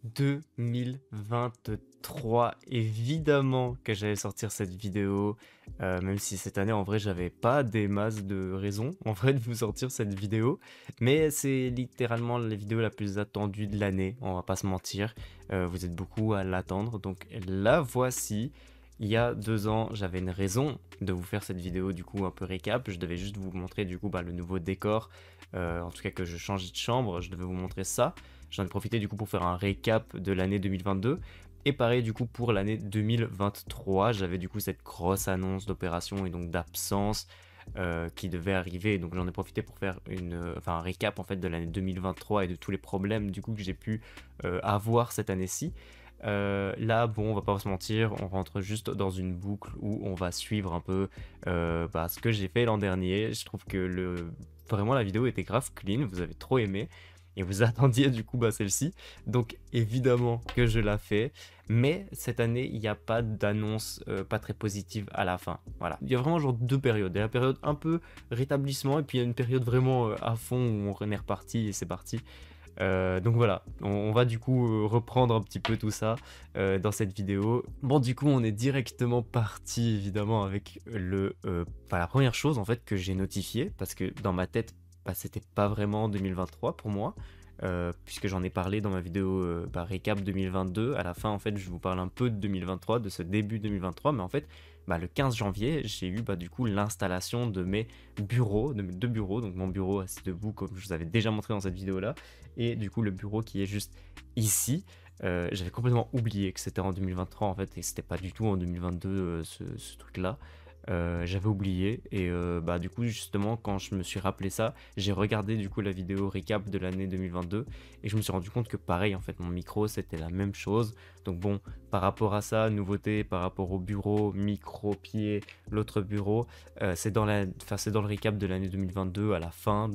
2023. Évidemment que j'allais sortir cette vidéo, même si cette année en vrai j'avais pas des masses de raisons en vrai de vous sortir cette vidéo, mais c'est littéralement la vidéo la plus attendue de l'année, on va pas se mentir. Vous êtes beaucoup à l'attendre, donc la voici. Il y a 2 ans, j'avais une raison de vous faire cette vidéo du coup un peu récap. Je devais juste vous montrer du coup le nouveau décor, en tout cas que je change de chambre. Je devais vous montrer ça. J'en ai profité du coup pour faire un récap de l'année 2022. Et pareil du coup pour l'année 2023, j'avais du coup cette grosse annonce d'opération et donc d'absence qui devait arriver. Donc j'en ai profité pour faire un récap en fait de l'année 2023 et de tous les problèmes du coup que j'ai pu avoir cette année-ci. Là, bon, on va pas se mentir, on rentre juste dans une boucle où on va suivre un peu ce que j'ai fait l'an dernier. Je trouve que vraiment la vidéo était grave clean, vous avez trop aimé et vous attendiez du coup celle-ci. Donc évidemment que je la fais, mais cette année il n'y a pas d'annonce pas très positive à la fin. Voilà, il y a vraiment genre deux périodes. Il y a la période un peu rétablissement et puis il y a une période vraiment à fond où on est reparti et c'est parti. Donc voilà, on va du coup reprendre un petit peu tout ça dans cette vidéo. Bon, du coup, on est directement parti évidemment avec la première chose en fait que j'ai notifiée, parce que dans ma tête, c'était pas vraiment 2023 pour moi, puisque j'en ai parlé dans ma vidéo récap 2022. À la fin, en fait, je vous parle un peu de 2023, de ce début 2023, mais en fait, le 15 janvier, j'ai eu du coup l'installation de mes bureaux, de mes deux bureaux, donc mon bureau assis debout comme je vous avais déjà montré dans cette vidéo là, et du coup le bureau qui est juste ici. J'avais complètement oublié que c'était en 2023 en fait, et c'était pas du tout en 2022 ce truc là. J'avais oublié et du coup justement quand je me suis rappelé ça, j'ai regardé du coup la vidéo récap de l'année 2022 et je me suis rendu compte que pareil en fait mon micro c'était la même chose. Donc bon, par rapport à ça, nouveauté par rapport au bureau, micro, pied, l'autre bureau, c'est dans le récap de l'année 2022 à la fin,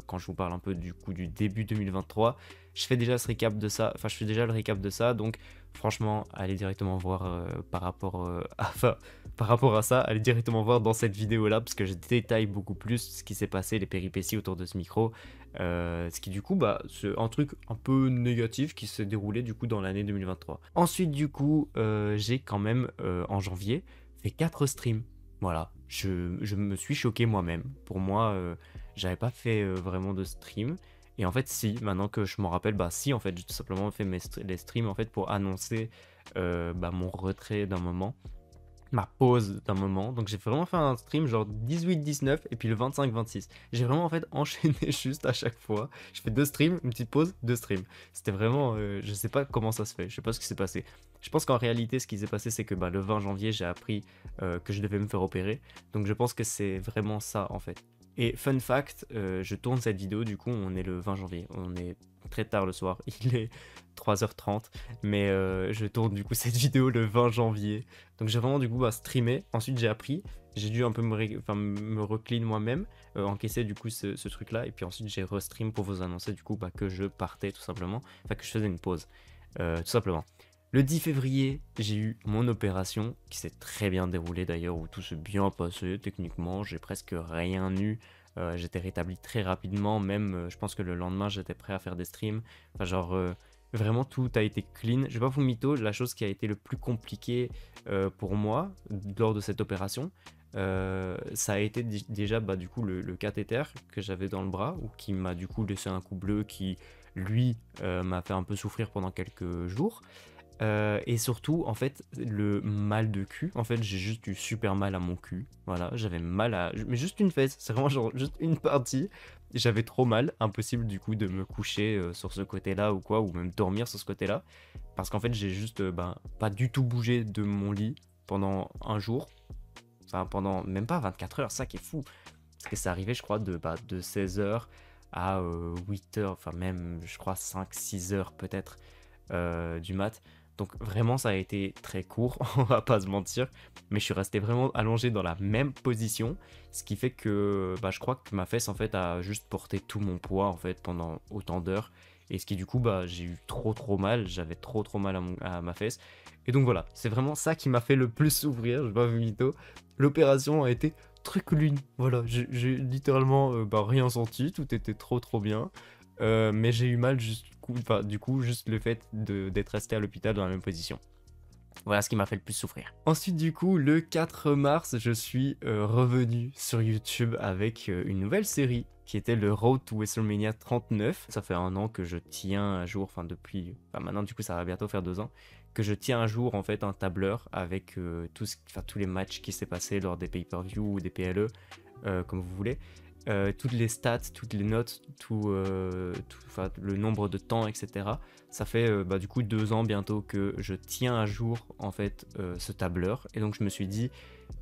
quand je vous parle un peu du coup du début 2023. Je fais déjà ce récap de ça, je fais déjà le récap de ça, donc franchement, allez directement voir par rapport à ça, allez directement voir dans cette vidéo-là, parce que je détaille beaucoup plus ce qui s'est passé, les péripéties autour de ce micro, ce qui du coup, c'est un truc un peu négatif qui s'est déroulé du coup dans l'année 2023. Ensuite, du coup, j'ai quand même, en janvier, fait 4 streams. Voilà, je me suis choqué moi-même. Pour moi, j'avais pas fait vraiment de stream. Et en fait, si, maintenant que je m'en rappelle, si, en fait, j'ai tout simplement fait les streams en fait pour annoncer mon retrait d'un moment, ma pause d'un moment. Donc j'ai vraiment fait un stream genre 18-19 et puis le 25-26. J'ai vraiment en fait enchaîné juste à chaque fois. Je fais deux streams, une petite pause, deux streams. C'était vraiment, je sais pas comment ça se fait, je sais pas ce qui s'est passé. Je pense qu'en réalité, ce qui s'est passé, c'est que le 20 janvier, j'ai appris que je devais me faire opérer. Donc je pense que c'est vraiment ça en fait. Et fun fact, je tourne cette vidéo, du coup, on est le 20 janvier. On est très tard le soir, il est 3h30. Mais je tourne du coup cette vidéo le 20 janvier. Donc j'ai vraiment du coup streamé. Ensuite j'ai appris. J'ai dû un peu me reclean moi-même, encaisser du coup ce truc-là. Et puis ensuite j'ai restream pour vous annoncer du coup que je partais tout simplement. Enfin que je faisais une pause, tout simplement. Le 10 février, j'ai eu mon opération qui s'est très bien déroulée d'ailleurs, où tout s'est bien passé techniquement, j'ai presque rien eu, j'étais rétabli très rapidement, même je pense que le lendemain j'étais prêt à faire des streams, vraiment tout a été clean. Je vais pas vous mytho, la chose qui a été le plus compliqué pour moi lors de cette opération, ça a été déjà du coup le cathéter que j'avais dans le bras, ou qui m'a du coup laissé un coup bleu qui lui m'a fait un peu souffrir pendant quelques jours. Et surtout, en fait, le mal de cul. En fait, j'ai juste eu super mal à mon cul. Voilà, j'avais mal à. Mais juste une fesse, c'est vraiment genre juste une partie. J'avais trop mal, impossible du coup de me coucher sur ce côté-là ou quoi, ou même dormir sur ce côté-là. Parce qu'en fait, j'ai juste pas du tout bougé de mon lit pendant un jour. Enfin, pendant même pas 24 heures, ça qui est fou. Parce que c'est arrivé, je crois, de 16h à 8h, enfin même, je crois, 5-6 heures peut-être du mat. Donc vraiment ça a été très court, on va pas se mentir, mais je suis resté vraiment allongé dans la même position, ce qui fait que je crois que ma fesse en fait a juste porté tout mon poids en fait pendant autant d'heures, et ce qui du coup j'ai eu trop mal, j'avais trop mal à ma fesse, et donc voilà, c'est vraiment ça qui m'a fait le plus souffrir, je vais pas vous mytho. L'opération a été très clean, voilà, j'ai littéralement rien senti, tout était trop bien. Mais j'ai eu mal juste beaucoup, enfin du coup juste le fait d'être resté à l'hôpital dans la même position. Voilà ce qui m'a fait le plus souffrir. Ensuite du coup le 4 mars je suis revenu sur YouTube avec une nouvelle série qui était le Road to WrestleMania 39. Ça fait 1 an que je tiens à jour, enfin depuis, enfin maintenant du coup ça va bientôt faire 2 ans, que je tiens à jour en fait un tableur avec tous les matchs qui s'est passé lors des pay-per-view ou des PLE, comme vous voulez. Toutes les stats, toutes les notes, le nombre de temps, etc. Ça fait du coup 2 ans bientôt que je tiens à jour en fait ce tableur. Et donc je me suis dit,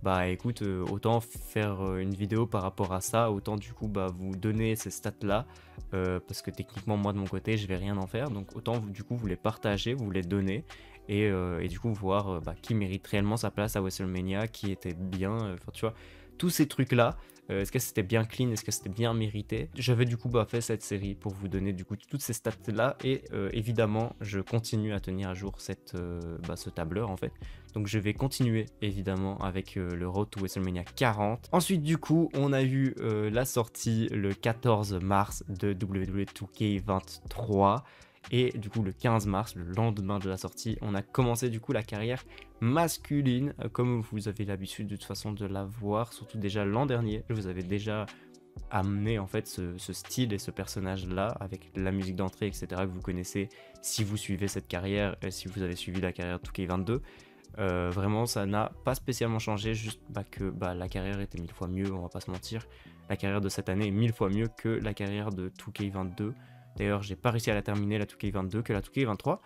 bah écoute, autant faire une vidéo par rapport à ça, autant du coup vous donner ces stats là, parce que techniquement moi de mon côté je vais rien en faire. Donc autant du coup vous les partager, vous les donner. Et du coup voir qui mérite réellement sa place à WrestleMania, qui était bien, enfin tu vois, tous ces trucs là. Est-ce que c'était bien clean, est-ce que c'était bien mérité? J'avais du coup fait cette série pour vous donner du coup toutes ces stats là, et évidemment je continue à tenir à jour ce tableur en fait. Donc je vais continuer évidemment avec le Road to WrestleMania 40. Ensuite du coup on a eu la sortie le 14 mars de WWE 2K23. Et du coup le 15 mars, le lendemain de la sortie, on a commencé du coup la carrière masculine, comme vous avez l'habitude de toute façon de la voir, surtout déjà l'an dernier. Je vous avais déjà amené en fait ce style et ce personnage là avec la musique d'entrée, etc. que vous connaissez si vous suivez cette carrière, si vous avez suivi la carrière 2K22. Vraiment ça n'a pas spécialement changé, juste que la carrière était 1000 fois mieux, on va pas se mentir. La carrière de cette année est 1000 fois mieux que la carrière de 2K22. D'ailleurs, j'ai pas réussi à la terminer, la 2K22, que la 2K23.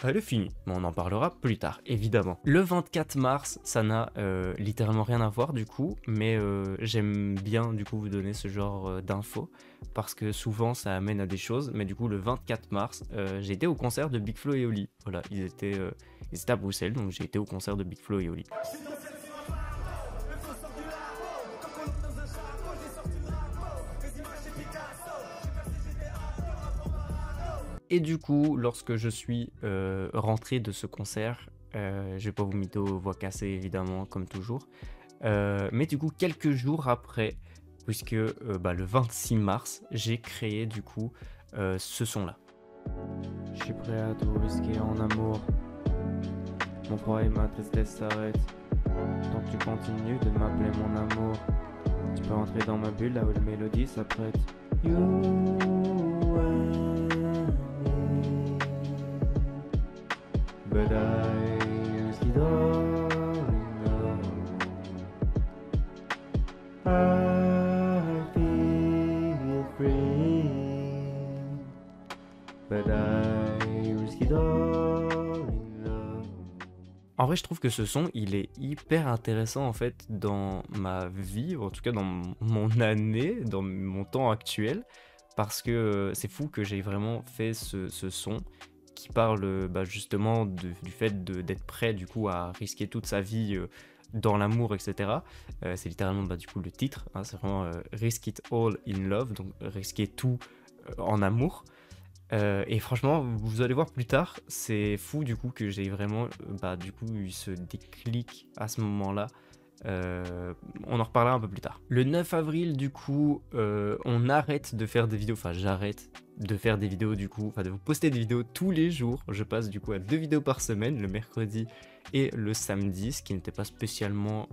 Elle est finie, mais on en parlera plus tard, évidemment. Le 24 mars, ça n'a littéralement rien à voir du coup, mais j'aime bien du coup vous donner ce genre d'infos, parce que souvent ça amène à des choses. Mais du coup, le 24 mars, j'ai été au concert de Big Flo et Oli. Voilà, ils étaient à Bruxelles, donc j'ai été au concert de Big Flo et Oli. Et du coup, lorsque je suis rentré de ce concert, je vais pas vous mytho, voix cassée évidemment, comme toujours. Mais du coup, quelques jours après, puisque le 26 mars, j'ai créé du coup ce son-là. Je suis prêt à tout risquer en amour. Mon froid et ma tristesse s'arrêtent. Tant que tu continues de m'appeler mon amour, tu peux entrer dans ma bulle là où la mélodie s'apprête. You and but I still don't know. I feel free, but I still don't know. En vrai, je trouve que ce son, il est hyper intéressant en fait dans ma vie, en tout cas dans mon année, dans mon temps actuel, parce que c'est fou que j'ai vraiment fait ce son qui parle justement du fait d'être prêt du coup à risquer toute sa vie dans l'amour, etc. C'est littéralement du coup le titre, hein, c'est vraiment Risk It All in Love, donc risquer tout en amour. Et franchement, vous allez voir plus tard, c'est fou du coup que j'ai vraiment du coup eu ce déclic à ce moment-là. On en reparlera un peu plus tard. Le 9 avril du coup, on arrête de faire des vidéos, enfin j'arrête de faire des vidéos du coup, enfin de vous poster des vidéos tous les jours. Je passe du coup à 2 vidéos par semaine, le mercredi et le samedi, ce qui n'était pas spécialement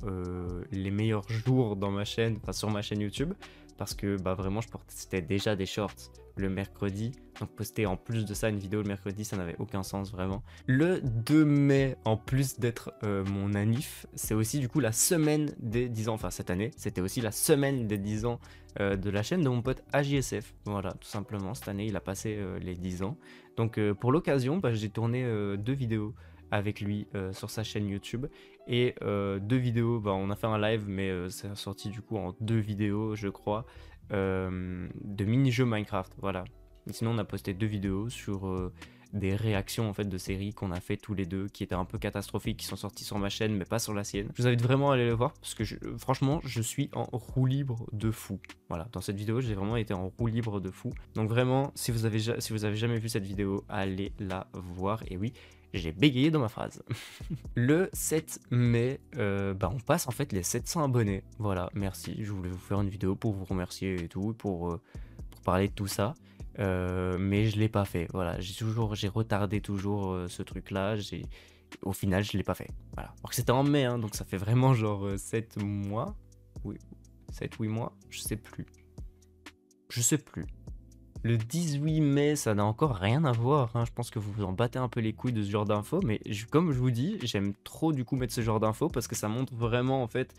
les meilleurs jours dans ma chaîne, enfin sur ma chaîne YouTube, parce que vraiment je postais déjà des shorts le mercredi, donc poster en plus de ça une vidéo le mercredi, ça n'avait aucun sens vraiment. Le 2 mai, en plus d'être mon anniv, c'est aussi du coup la semaine des 10 ans, enfin cette année, c'était aussi la semaine des 10 ans de la chaîne de mon pote AJSF, voilà, tout simplement, cette année il a passé les 10 ans, donc pour l'occasion, j'ai tourné 2 vidéos avec lui sur sa chaîne YouTube, et 2 vidéos, on a fait un live, mais c'est sorti du coup en 2 vidéos je crois, de mini-jeux Minecraft, voilà. Et sinon on a posté 2 vidéos sur des réactions en fait de séries qu'on a fait tous les deux, qui étaient un peu catastrophiques, qui sont sorties sur ma chaîne mais pas sur la sienne. Je vous invite vraiment à aller le voir, parce que franchement je suis en roue libre de fou. Voilà, dans cette vidéo j'ai vraiment été en roue libre de fou. Donc vraiment, si vous avez jamais vu cette vidéo, allez la voir. Et oui, j'ai bégayé dans ma phrase. Le 7 mai, on passe en fait les 700 abonnés. Voilà, merci. Je voulais vous faire une vidéo pour vous remercier et tout, pour parler de tout ça. mais je l'ai pas fait. Voilà, j'ai retardé toujours ce truc-là. Au final, je l'ai pas fait. Voilà. Alors que c'était en mai, hein, donc ça fait vraiment genre 7 mois. Oui, 7-8 mois, je sais plus. Je sais plus. Le 18 mai, ça n'a encore rien à voir, hein. Je pense que vous vous en battez un peu les couilles de ce genre d'infos, mais comme je vous dis, j'aime trop du coup mettre ce genre d'infos parce que ça montre vraiment en fait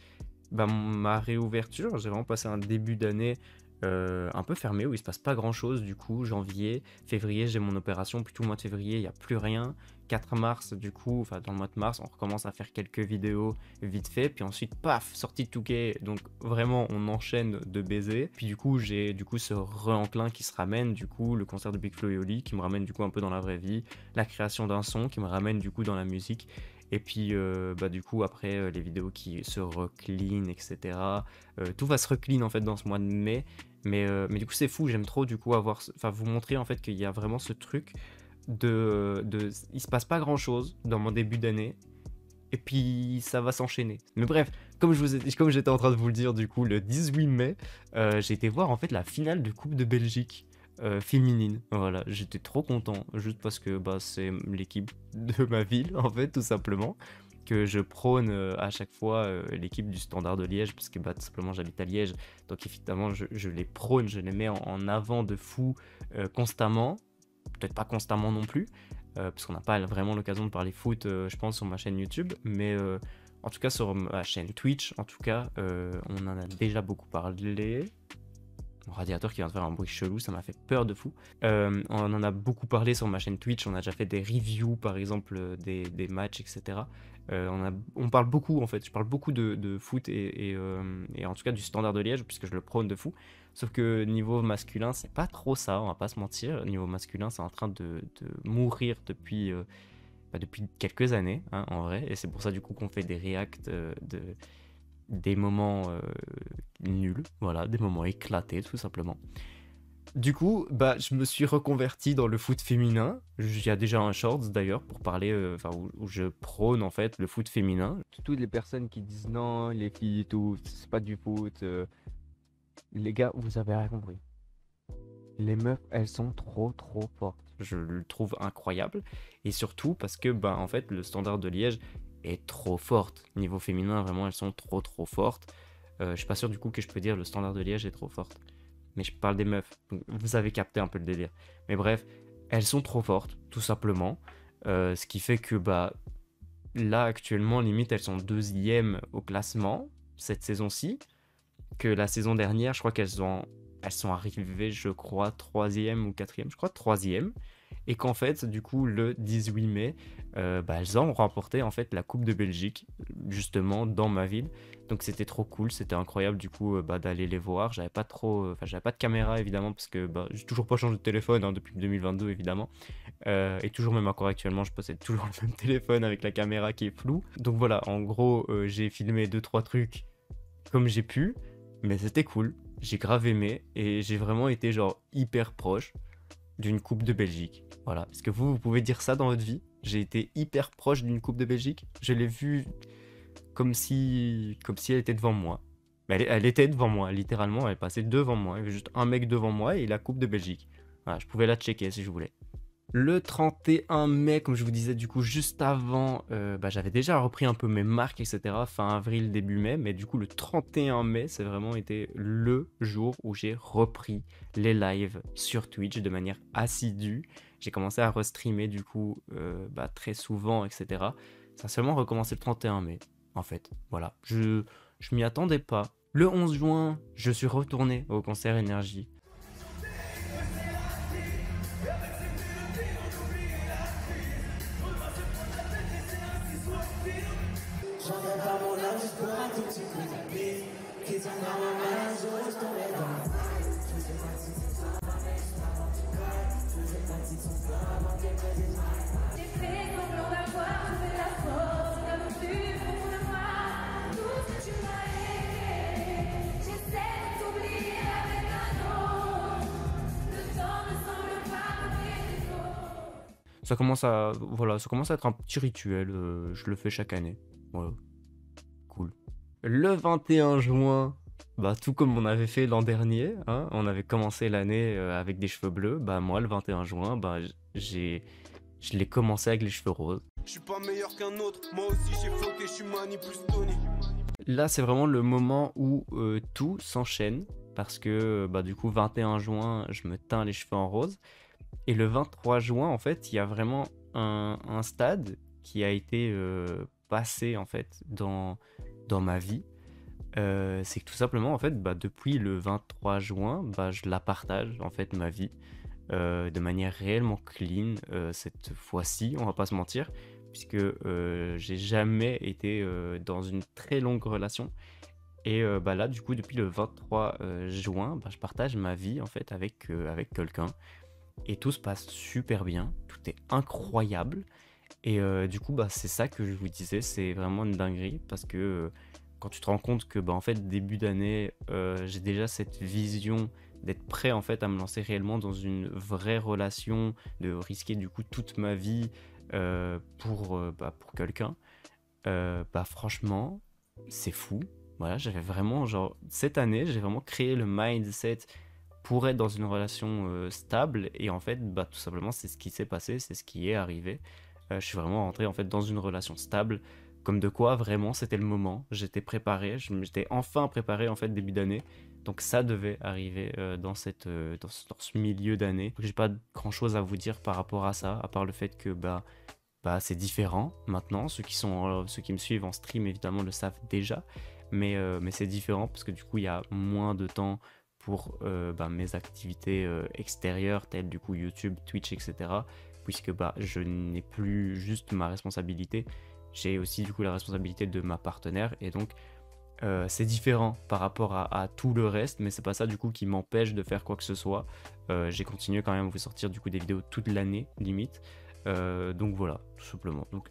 bah, ma réouverture. J'ai vraiment passé un début d'année un peu fermé où il se passe pas grand chose. Du coup, janvier, février, j'ai mon opération, puis tout le mois de février, il n'y a plus rien. 4 mars, du coup, enfin dans le mois de mars, on recommence à faire quelques vidéos vite fait, puis ensuite, paf, sortie de Touquet, donc vraiment on enchaîne de baisers. Puis du coup, j'ai du coup ce re-enclin qui se ramène, du coup, le concert de Big Flo et Oli qui me ramène du coup un peu dans la vraie vie, la création d'un son qui me ramène du coup dans la musique. Et puis, bah, du coup, après, les vidéos qui se reclean, etc. Tout va se reclean en fait dans ce mois de mai. Mais du coup, c'est fou, j'aime trop du coup vous montrer en fait qu'il y a vraiment ce truc il se passe pas grand chose dans mon début d'année. Et puis ça va s'enchaîner. Mais bref, comme j'étais en train de vous le dire, du coup, le 18 mai, j'ai été voir en fait la finale de Coupe de Belgique féminine. Voilà, j'étais trop content, juste parce que bah, c'est l'équipe de ma ville, en fait, tout simplement. Que je prône à chaque fois l'équipe du Standard de Liège, parce que bah, tout simplement j'habite à Liège. Donc évidemment, je les prône, je les mets en avant de fou constamment. Peut-être pas constamment non plus, parce qu'on n'a pas vraiment l'occasion de parler foot, je pense, sur ma chaîne YouTube, mais en tout cas sur ma chaîne Twitch, en tout cas, on en a déjà beaucoup parlé. Mon radiateur qui vient de faire un bruit chelou, ça m'a fait peur de fou. On en a beaucoup parlé sur ma chaîne Twitch, on a déjà fait des reviews, par exemple, des matchs, etc. On parle beaucoup, en fait, je parle beaucoup de foot et en tout cas du Standard de Liège, puisque je le prône de fou. Sauf que niveau masculin, c'est pas trop ça, on va pas se mentir. Niveau masculin, c'est en train de mourir depuis quelques années, hein, en vrai. Et c'est pour ça, du coup, qu'on fait des reacts des moments nuls, voilà, des moments éclatés, tout simplement. Du coup, bah, je me suis reconverti dans le foot féminin. Il y a déjà un shorts d'ailleurs pour parler, où je prône en fait le foot féminin. Toutes les personnes qui disent non, les filles et tout, c'est pas du foot. Les gars, vous avez rien compris. Les meufs, elles sont trop fortes. Je le trouve incroyable. Et surtout parce que, bah, en fait, le Standard de Liège est trop forte. Niveau féminin, vraiment, elles sont trop fortes. Je suis pas sûr du coup que je peux dire le Standard de Liège est trop forte. Mais je parle des meufs. Donc, vous avez capté un peu le délire. Mais bref, elles sont trop fortes, tout simplement. Ce qui fait que, bah, là, actuellement, limite, elles sont deuxième au classement, cette saison-ci. Que la saison dernière, je crois elles sont arrivées, je crois, troisième ou quatrième. Je crois troisième. Et qu'en fait, du coup, le 18 mai, bah, elles ont remporté en fait la Coupe de Belgique, justement, dans ma ville. Donc c'était trop cool, c'était incroyable du coup bah, d'aller les voir. J'avais pas de caméra évidemment parce que bah, j'ai toujours pas changé de téléphone hein, depuis 2022 évidemment. Et toujours même encore actuellement, je possède toujours le même téléphone avec la caméra qui est floue. Donc voilà, en gros, j'ai filmé 2-3 trucs comme j'ai pu, mais c'était cool. J'ai grave aimé et j'ai vraiment été genre hyper proche d'une Coupe de Belgique. Voilà. Est-ce que vous pouvez dire ça dans votre vie? J'ai été hyper proche d'une Coupe de Belgique. Je l'ai vue comme si elle était devant moi. Mais elle était devant moi, littéralement. Elle passait devant moi. Il y avait juste un mec devant moi et la Coupe de Belgique. Voilà, je pouvais la checker si je voulais. Le 31 mai, comme je vous disais, du coup, juste avant, bah, j'avais déjà repris un peu mes marques, etc. Fin avril, début mai. Mais du coup, le 31 mai, c'est vraiment été le jour où j'ai repris les lives sur Twitch de manière assidue. J'ai commencé à restreamer, du coup, bah, très souvent, etc. Ça a seulement recommencé le 31 mai, en fait. Voilà. Je m'y attendais pas. Le 11 juin, je suis retourné au concert Énergie. Ça commence à être un petit rituel, je le fais chaque année. Voilà, cool. Le 21 juin, Bah, tout comme on avait fait l'an dernier, hein, on avait commencé l'année avec des cheveux bleus, bah moi le 21 juin, bah je l'ai commencé avec les cheveux roses. Je suis pas meilleur qu'un autre, moi aussi j'ai floqué, je suis Mani plus Tony. Là, c'est vraiment le moment où tout s'enchaîne parce que bah du coup 21 juin, je me teins les cheveux en rose et le 23 juin, en fait, il y a vraiment un stade qui a été passé en fait dans ma vie. C'est que tout simplement, en fait, bah, depuis le 23 juin, bah, je la partage, en fait, ma vie, de manière réellement clean, cette fois-ci, on va pas se mentir, puisque j'ai jamais été dans une très longue relation. Et bah, là, du coup, depuis le 23 juin, bah, je partage ma vie, en fait, avec quelqu'un. Et tout se passe super bien, tout est incroyable. Et du coup, bah, c'est ça que je vous disais, c'est vraiment une dinguerie parce que quand tu te rends compte que bah, en fait, début d'année, j'ai déjà cette vision d'être prêt en fait à me lancer réellement dans une vraie relation, de risquer du coup toute ma vie pour quelqu'un, bah franchement, c'est fou. Voilà, j'avais vraiment, genre, cette année, j'ai vraiment créé le mindset pour être dans une relation stable et en fait, bah tout simplement, c'est ce qui s'est passé, c'est ce qui est arrivé. Je suis vraiment rentré en fait dans une relation stable, comme de quoi vraiment c'était le moment. J'étais préparé, j'étais enfin préparé en fait début d'année. Donc ça devait arriver dans ce milieu d'année. J'ai pas grand chose à vous dire par rapport à ça, à part le fait que bah c'est différent maintenant. Ceux qui me suivent en stream évidemment le savent déjà, mais c'est différent parce que du coup il y a moins de temps pour bah, mes activités extérieures telles du coup YouTube, Twitch, etc. Puisque bah je n'ai plus juste ma responsabilité, j'ai aussi du coup la responsabilité de ma partenaire et donc c'est différent par rapport à tout le reste, mais c'est pas ça du coup qui m'empêche de faire quoi que ce soit. J'ai continué quand même à vous sortir du coup des vidéos toute l'année limite. Donc voilà, tout simplement. Donc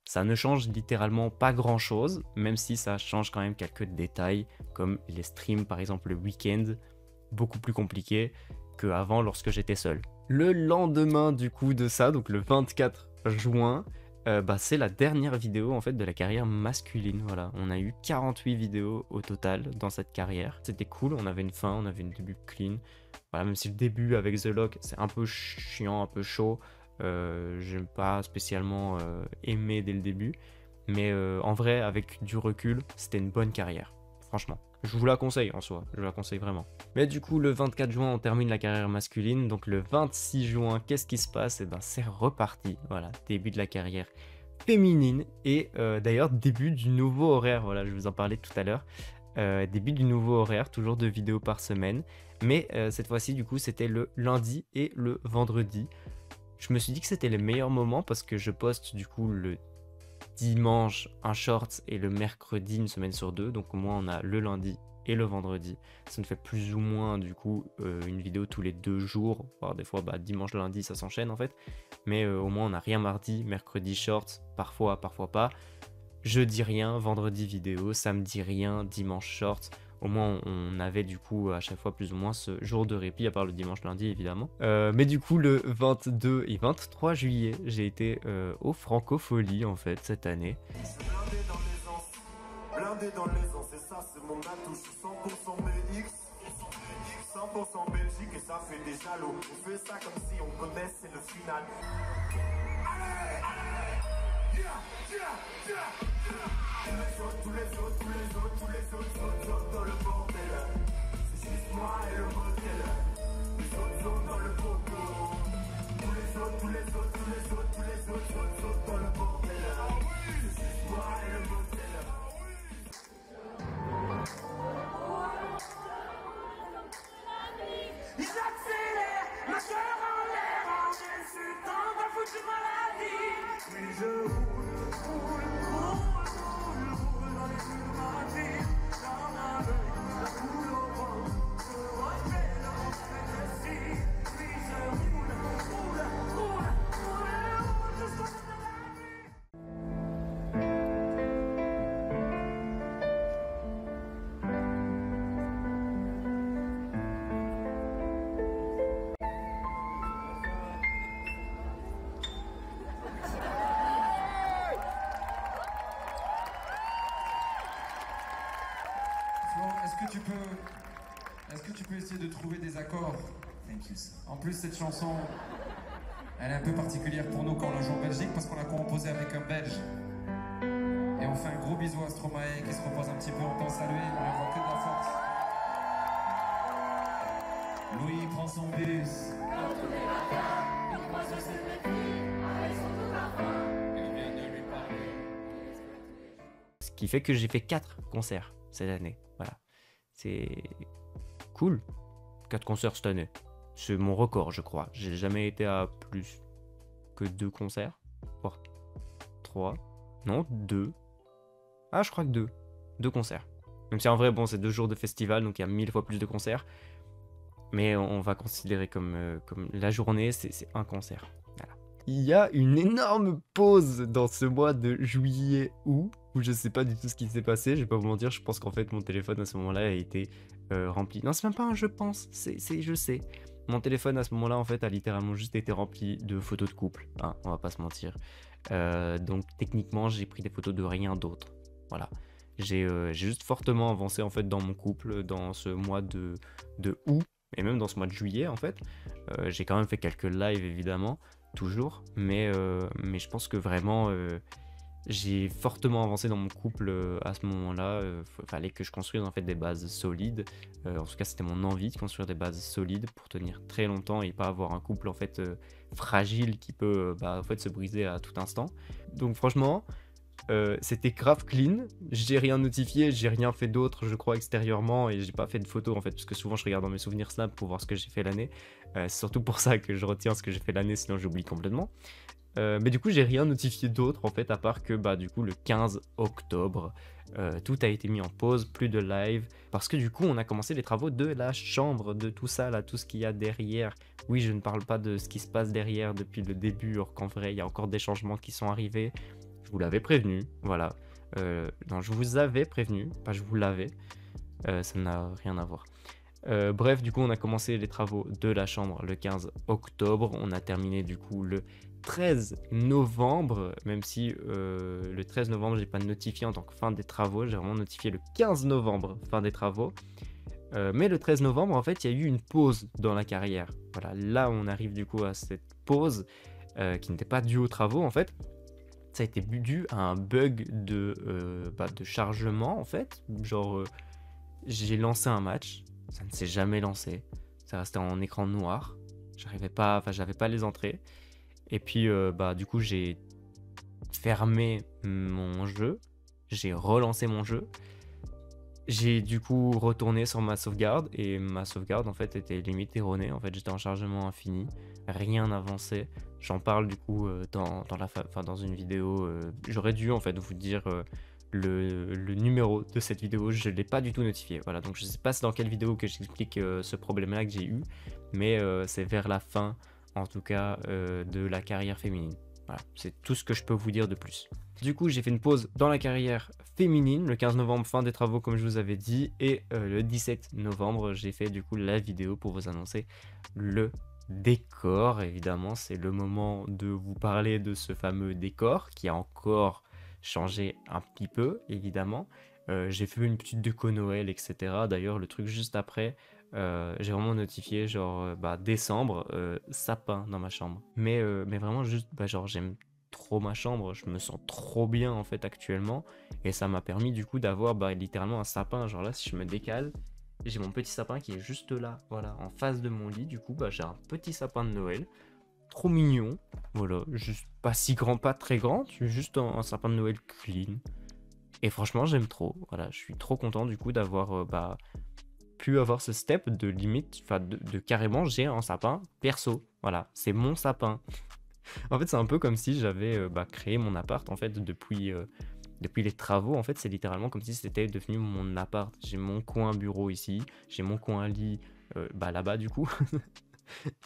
ça ne change littéralement pas grand chose, même si ça change quand même quelques détails, comme les streams par exemple le week-end, beaucoup plus compliqué qu'avant lorsque j'étais seul. Le lendemain du coup de ça, donc le 24 juin, bah, c'est la dernière vidéo en fait de la carrière masculine. Voilà, on a eu 48 vidéos au total dans cette carrière. C'était cool, on avait une fin, on avait une début clean. Voilà, même si le début avec The Lock c'est un peu chiant, un peu chaud, j'aime pas spécialement aimé dès le début. Mais en vrai, avec du recul, c'était une bonne carrière. Franchement. Je vous la conseille en soi, je la conseille vraiment. Mais du coup, le 24 juin, on termine la carrière masculine. Donc le 26 juin, qu'est-ce qui se passe? Et ben, c'est reparti. Voilà, début de la carrière féminine. Et d'ailleurs, début du nouveau horaire. Voilà, je vous en parlais tout à l'heure. Début du nouveau horaire, toujours 2 vidéos par semaine. Mais cette fois-ci, du coup, c'était le lundi et le vendredi. Je me suis dit que c'était les meilleurs moments parce que je poste du coup le dimanche un short et le mercredi une semaine sur deux. Donc au moins on a le lundi et le vendredi. Ça nous fait plus ou moins du coup une vidéo tous les 2 jours. Voire des fois bah, dimanche, lundi ça s'enchaîne en fait. Mais au moins on n'a rien mardi, mercredi short, parfois, parfois pas. Jeudi rien, vendredi vidéo, samedi rien, dimanche short. Au moins on avait du coup à chaque fois plus ou moins ce jour de répit, à part le dimanche lundi évidemment. Mais du coup le 22 et 23 juillet, j'ai été au Francophonie en fait cette année. Blindé dans l'aisance, et ça c'est mon atout, je suis 100% BX, 100% Belgique et ça fait des jaloux. On fait ça comme si on connaissait le final. Allez, allez, tous les autres dans le bordel. C'est juste moi et le modèle. Les autres dans le popo. Tous les autres dans le bordel. C'est juste moi et le modèle. J'accélère, ma cœur en l'air, en insultant ma foutue maladie. Oui, je roule dans les rues de ma ville, dans ma veille, la coule au vent, je refais le vent rétréci. Oui, je roule jusqu'au bout de la vie. Est-ce que tu peux essayer de trouver des accords? Thank you. En plus, cette chanson, elle est un peu particulière pour nous quand on la joue en Belgique parce qu'on l'a composée avec un Belge. Et on fait un gros bisou à Stromae qui se repose un petit peu, on pense à lui, on lui envoie que de la force. Louis prend son bus. Ce qui fait que j'ai fait 4 concerts cette année. Voilà. C'est cool. 4 concerts cette année. C'est mon record, je crois. J'ai jamais été à plus que 2 concerts. Voire 3. Non, 2. Ah, je crois que 2. 2 concerts. Même si en vrai, bon, c'est 2 jours de festival, donc il y a 1000 fois plus de concerts. Mais on va considérer comme la journée, c'est un concert. Voilà. Il y a une énorme pause dans ce mois de juillet-août, où je sais pas du tout ce qui s'est passé. Je vais pas vous mentir, je pense qu'en fait mon téléphone à ce moment-là a été rempli. Non, c'est même pas un je pense, je sais. Mon téléphone à ce moment-là en fait a littéralement juste été rempli de photos de couple. Hein, on va pas se mentir. Donc techniquement j'ai pris des photos de rien d'autre. Voilà. J'ai juste fortement avancé en fait dans mon couple dans ce mois de août. Et même dans ce mois de juillet, en fait, j'ai quand même fait quelques lives, évidemment, toujours. Mais je pense que vraiment, j'ai fortement avancé dans mon couple à ce moment-là. Fallait que je construise, en fait, des bases solides. En tout cas, c'était mon envie de construire des bases solides pour tenir très longtemps et pas avoir un couple, en fait, fragile qui peut, en fait, se briser à tout instant. Donc, franchement... c'était grave clean, j'ai rien notifié, j'ai rien fait d'autre je crois extérieurement et j'ai pas fait de photos en fait parce que souvent je regarde dans mes souvenirs Snap pour voir ce que j'ai fait l'année, c'est surtout pour ça que je retiens ce que j'ai fait l'année sinon j'oublie complètement, mais du coup j'ai rien notifié d'autre en fait à part que du coup le 15 octobre tout a été mis en pause, plus de live parce que du coup on a commencé les travaux de la chambre, de tout ça là, tout ce qu'il y a derrière. Oui, je ne parle pas de ce qui se passe derrière depuis le début alors qu'en vrai il y a encore des changements qui sont arrivés. Je vous l'avais prévenu, voilà. Non, je vous avais prévenu, pas je vous l'avais. Ça n'a rien à voir. Bref, du coup, on a commencé les travaux de la chambre le 15 octobre. On a terminé du coup le 13 novembre, même si le 13 novembre, j'ai pas notifié en tant que fin des travaux. J'ai vraiment notifié le 15 novembre, fin des travaux. Mais le 13 novembre, en fait, il y a eu une pause dans la carrière. Voilà, là, on arrive du coup à cette pause qui n'était pas due aux travaux, en fait. Ça a été dû à un bug de chargement en fait. Genre, j'ai lancé un match, ça ne s'est jamais lancé. Ça restait en écran noir. J'avais pas les entrées. Et puis, du coup, j'ai fermé mon jeu. J'ai relancé mon jeu. J'ai du coup retourné sur ma sauvegarde. Et ma sauvegarde en fait était limite erronée. En fait, j'étais en chargement infini. Rien n'avançait. J'en parle du coup dans une vidéo. J'aurais dû en fait vous dire le numéro de cette vidéo. Je ne l'ai pas du tout notifié. Voilà, donc je sais pas c'est dans quelle vidéo que j'explique ce problème-là que j'ai eu. Mais c'est vers la fin, en tout cas, de la carrière féminine. Voilà, c'est tout ce que je peux vous dire de plus. Du coup, j'ai fait une pause dans la carrière féminine, le 15 novembre, fin des travaux comme je vous avais dit. Et le 17 novembre, j'ai fait du coup la vidéo pour vous annoncer le décor. Évidemment, c'est le moment de vous parler de ce fameux décor qui a encore changé un petit peu, évidemment. J'ai fait une petite déco Noël, etc. D'ailleurs, le truc juste après, j'ai vraiment notifié genre décembre, sapin dans ma chambre. Mais vraiment juste, genre j'aime trop ma chambre, je me sens trop bien en fait actuellement. Et ça m'a permis du coup d'avoir littéralement un sapin. Genre là, si je me décale, j'ai mon petit sapin qui est juste là, voilà, en face de mon lit. Du coup, j'ai un petit sapin de Noël, trop mignon. Voilà, juste pas si grand, pas très grand, juste un sapin de Noël clean. Et franchement, j'aime trop. Voilà, je suis trop content du coup d'avoir pu avoir ce step de limite, enfin de carrément, j'ai un sapin perso. Voilà, c'est mon sapin. En fait, c'est un peu comme si j'avais créé mon appart en fait depuis les travaux. En fait, c'est littéralement comme si c'était devenu mon appart. J'ai mon coin bureau ici, j'ai mon coin lit là-bas du coup.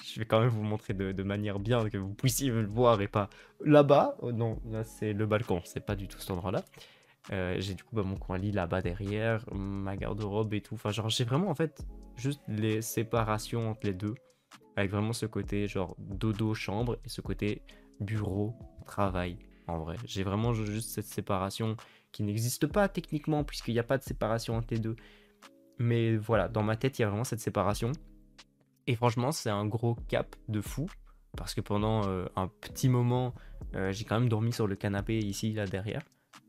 Je vais quand même vous montrer de manière bien que vous puissiez le voir et pas là-bas. Oh, non, là c'est le balcon, c'est pas du tout cet endroit-là. J'ai du coup mon coin lit là-bas derrière, ma garde-robe et tout. Enfin, genre, j'ai vraiment en fait juste les séparations entre les deux. Avec vraiment ce côté genre dodo chambre et ce côté bureau travail. En vrai, j'ai vraiment juste cette séparation qui n'existe pas techniquement puisqu'il n'y a pas de séparation entre les deux. Mais voilà, dans ma tête, il y a vraiment cette séparation. Et franchement, c'est un gros cap de fou. Parce que pendant un petit moment, j'ai quand même dormi sur le canapé ici, là derrière.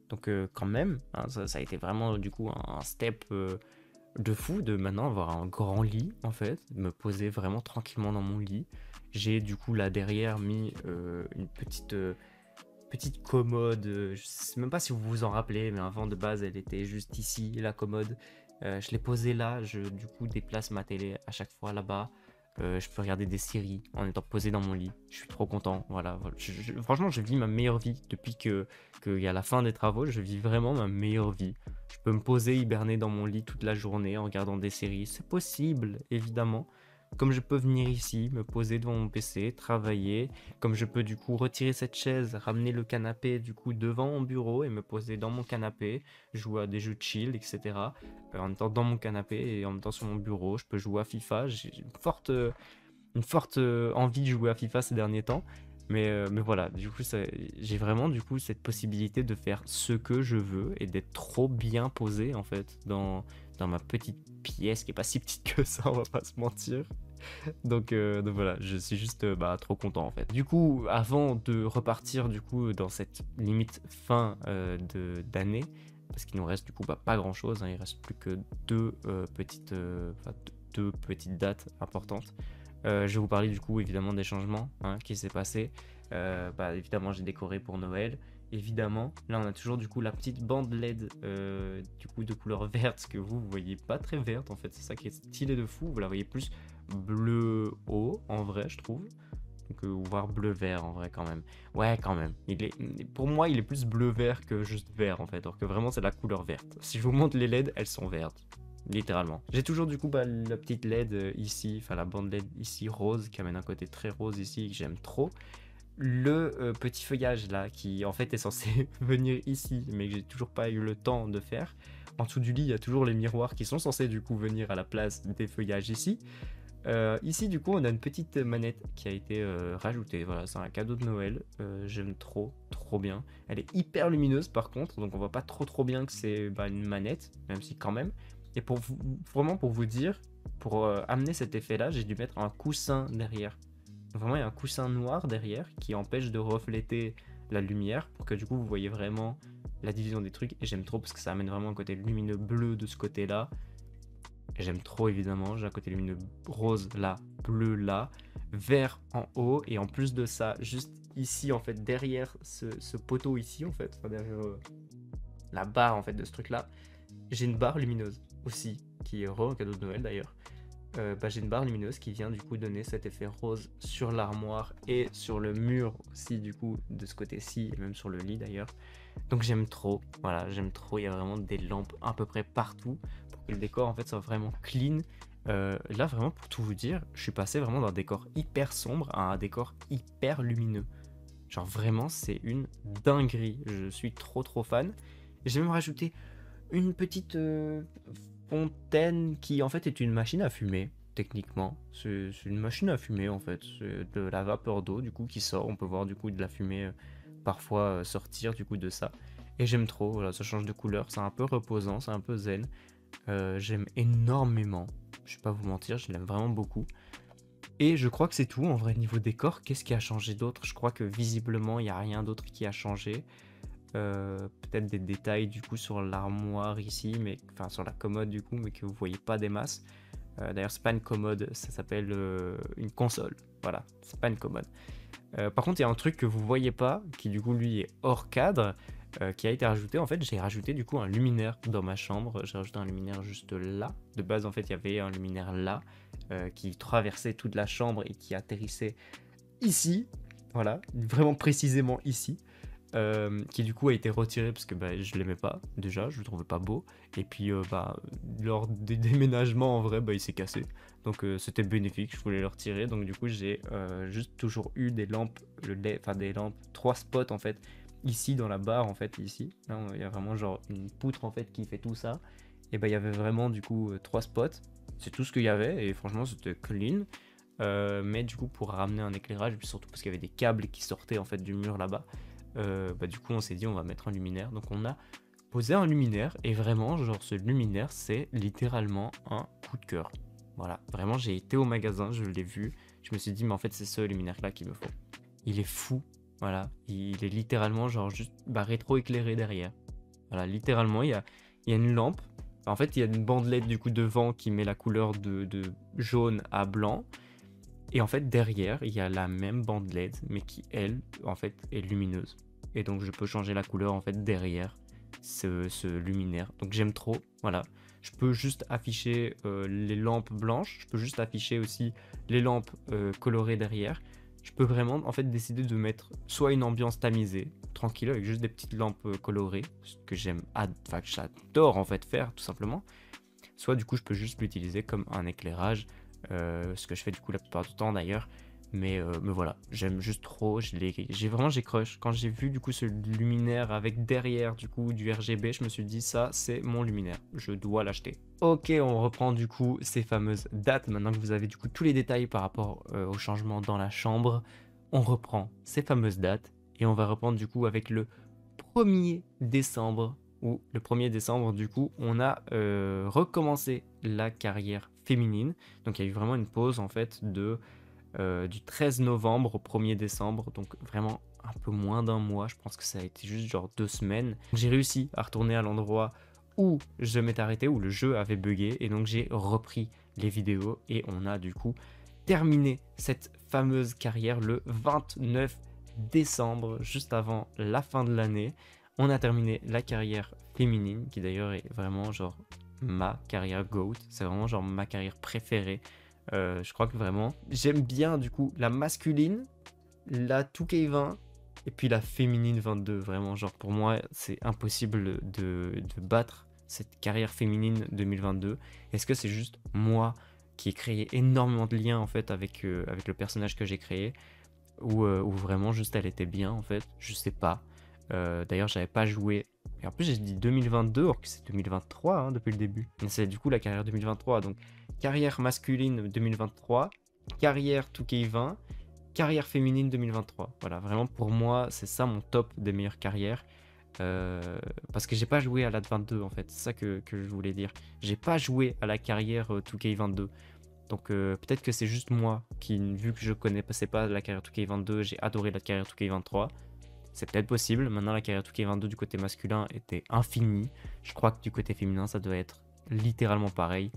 Donc quand même, hein, ça a été vraiment du coup un step de fou de maintenant avoir un grand lit en fait, me poser vraiment tranquillement dans mon lit. J'ai du coup là derrière mis une petite commode, je sais même pas si vous vous en rappelez, mais avant de base elle était juste ici, la commode. Je l'ai posée là, je du coup déplace ma télé à chaque fois là-bas. Je peux regarder des séries en étant posé dans mon lit. Je suis trop content. Voilà. Franchement, je vis ma meilleure vie depuis qu'il y a la fin des travaux. Je vis vraiment ma meilleure vie. Je peux me poser, hiberner dans mon lit toute la journée en regardant des séries. C'est possible, évidemment. Comme je peux venir ici, me poser devant mon PC, travailler. Comme je peux du coup retirer cette chaise, ramener le canapé du coup devant mon bureau et me poser dans mon canapé, jouer à des jeux de chill, etc. En étant dans mon canapé et en même temps sur mon bureau, je peux jouer à FIFA. J'ai une forte envie de jouer à FIFA ces derniers temps. Mais voilà, du coup, j'ai vraiment du coup cette possibilité de faire ce que je veux et d'être trop bien posé en fait dans ma petite pièce qui est pas si petite que ça, on va pas se mentir. Donc voilà, je suis juste trop content en fait. Du coup, avant de repartir du coup dans cette limite fin d'année, parce qu'il nous reste du coup pas grand chose, hein, il reste plus que deux petites dates importantes. Je vais vous parler du coup évidemment des changements hein, qui s'est passé. Évidemment j'ai décoré pour Noël. Évidemment, là on a toujours du coup la petite bande LED du coup de couleur verte que vous voyez pas très verte en fait. C'est ça qui est stylé de fou. Vous la voyez plus bleu haut en vrai je trouve. Donc, voire bleu vert en vrai quand même. Ouais quand même. Pour moi il est plus bleu vert que juste vert en fait. Alors que vraiment c'est la couleur verte. Si je vous montre les LED elles sont vertes. Littéralement. J'ai toujours du coup la petite LED ici, enfin la bande LED ici rose qui amène un côté très rose ici que j'aime trop. Le petit feuillage là qui en fait est censé venir ici mais que j'ai toujours pas eu le temps de faire. En dessous du lit il y a toujours les miroirs qui sont censés du coup venir à la place des feuillages ici. Ici du coup on a une petite manette qui a été rajoutée, voilà c'est un cadeau de Noël, j'aime trop bien. Elle est hyper lumineuse par contre donc on voit pas trop bien que c'est une manette même si quand même. Et vraiment pour vous dire, pour amener cet effet-là, j'ai dû mettre un coussin derrière. Vraiment, il y a un coussin noir derrière qui empêche de refléter la lumière pour que du coup vous voyez vraiment la division des trucs. Et j'aime trop parce que ça amène vraiment un côté lumineux bleu de ce côté-là. Et j'aime trop évidemment, j'ai un côté lumineux rose là, bleu là, vert en haut. Et en plus de ça, juste ici en fait, derrière ce poteau ici en fait, enfin, derrière la barre en fait de ce truc-là, j'ai une barre lumineuse aussi, qui est un cadeau de Noël d'ailleurs. J'ai une barre lumineuse qui vient du coup donner cet effet rose sur l'armoire et sur le mur aussi du coup de ce côté-ci et même sur le lit d'ailleurs. Donc j'aime trop, voilà j'aime trop, il y a vraiment des lampes à peu près partout pour que le décor en fait soit vraiment clean. Là vraiment pour tout vous dire, je suis passé vraiment d'un décor hyper sombre à un décor hyper lumineux. Genre vraiment c'est une dinguerie, je suis trop fan. J'ai même rajouté une petite fontaine qui en fait est une machine à fumer techniquement. C'est une machine à fumer en fait, c'est de la vapeur d'eau du coup qui sort, on peut voir du coup de la fumée parfois sortir du coup de ça. Et j'aime trop, voilà, ça change de couleur, c'est un peu reposant, c'est un peu zen. J'aime énormément, je vais pas vous mentir, je l'aime vraiment beaucoup. Et je crois que c'est tout en vrai niveau décor. Qu'est-ce qui a changé d'autre? Je crois que visiblement il n'y a rien d'autre qui a changé. Peut-être des détails du coup sur l'armoire ici, mais enfin sur la commode du coup, mais que vous voyez pas des masses. D'ailleurs c'est pas une commode, ça s'appelle une console. Voilà, c'est pas une commode. Par contre il y a un truc que vous voyez pas, qui du coup lui est hors cadre, qui a été rajouté. En fait j'ai rajouté du coup un luminaire dans ma chambre. J'ai rajouté un luminaire juste là. De base en fait il y avait un luminaire là qui traversait toute la chambre et qui atterrissait ici. Voilà, vraiment précisément ici. Qui du coup a été retiré parce que je l'aimais pas déjà, je le trouvais pas beau, et puis lors des déménagements en vrai il s'est cassé, donc c'était bénéfique, je voulais le retirer, donc du coup j'ai juste toujours eu des lampes des lampes 3 spots en fait ici dans la barre en fait ici, là il y a vraiment genre une poutre en fait qui fait tout ça, et il y avait vraiment du coup 3 spots, c'est tout ce qu'il y avait et franchement c'était clean. Mais du coup pour ramener un éclairage, et puis surtout parce qu'il y avait des câbles qui sortaient en fait du mur là-bas, du coup on s'est dit on va mettre un luminaire. Donc on a posé un luminaire et vraiment, genre ce luminaire, c'est littéralement un coup de cœur. Voilà, vraiment, j'ai été au magasin, je l'ai vu, je me suis dit, mais en fait, c'est ce luminaire-là qu'il me faut. Il est fou, voilà, il est littéralement genre juste rétro-éclairé derrière. Voilà, littéralement, il y a une lampe. En fait, il y a une bandelette du coup devant qui met la couleur de jaune à blanc. Et en fait, derrière, il y a la même bandelette, mais qui, elle, en fait, est lumineuse. Et donc, je peux changer la couleur, en fait, derrière ce luminaire. Donc, j'aime trop, voilà. Je peux juste afficher les lampes blanches. Je peux juste afficher aussi les lampes colorées derrière. Je peux vraiment, en fait, décider de mettre soit une ambiance tamisée, tranquille, avec juste des petites lampes colorées, ce que que j'adore, en fait, faire, tout simplement. Soit, du coup, je peux juste l'utiliser comme un éclairage. Ce que je fais du coup la plupart du temps d'ailleurs, mais voilà, j'aime juste trop, j'ai crush quand j'ai vu du coup ce luminaire avec derrière du coup du RGB. Je me suis dit, ça c'est mon luminaire, je dois l'acheter. Ok, on reprend du coup ces fameuses dates. Maintenant que vous avez du coup tous les détails par rapport au changement dans la chambre, on reprend ces fameuses dates et on va reprendre du coup avec le 1er décembre, où le 1er décembre du coup on a recommencé la carrière féminine. Donc il y a eu vraiment une pause en fait du 13 novembre au 1er décembre, donc vraiment un peu moins d'un mois, je pense que ça a été juste genre 2 semaines. J'ai réussi à retourner à l'endroit où je m'étais arrêté, où le jeu avait bugué, et donc j'ai repris les vidéos et on a du coup terminé cette fameuse carrière le 29 décembre, juste avant la fin de l'année. On a terminé la carrière féminine, qui d'ailleurs est vraiment genre ma carrière GOAT, c'est vraiment genre ma carrière préférée. Je crois que vraiment, j'aime bien du coup la masculine, la 2K20 et puis la féminine 22. Vraiment, genre pour moi, c'est impossible de battre cette carrière féminine 2022. Est-ce que c'est juste moi qui ai créé énormément de liens en fait avec le personnage que j'ai créé, ou vraiment juste elle était bien en fait, je sais pas. D'ailleurs, j'avais pas joué. Et en plus, j'ai dit 2022, alors que c'est 2023 hein, depuis le début. Mais c'est du coup la carrière 2023. Donc, carrière masculine 2023, carrière 2K20, carrière féminine 2023. Voilà, vraiment pour moi, c'est ça mon top des meilleures carrières. Parce que j'ai pas joué à la 22 en fait, c'est ça que je voulais dire. J'ai pas joué à la carrière 2K22. Donc peut-être que c'est juste moi qui, vu que je connaissais pas la carrière 2K22, j'ai adoré la carrière 2K23. C'est peut-être possible. Maintenant, la carrière 2K22 du côté masculin était infinie. Je crois que du côté féminin, ça doit être littéralement pareil.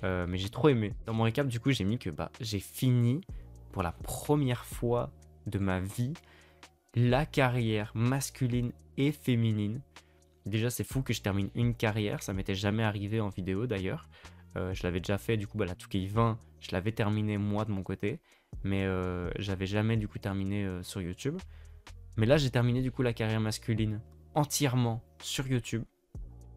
Mais j'ai trop aimé. Dans mon récap, du coup, j'ai mis que j'ai fini pour la première fois de ma vie la carrière masculine et féminine. Déjà, c'est fou que je termine une carrière. Ça m'était jamais arrivé en vidéo d'ailleurs. Je l'avais déjà fait, du coup, la 2K20, je l'avais terminé moi de mon côté. Mais j'avais jamais du coup terminé sur YouTube. Mais là, j'ai terminé du coup la carrière masculine entièrement sur YouTube.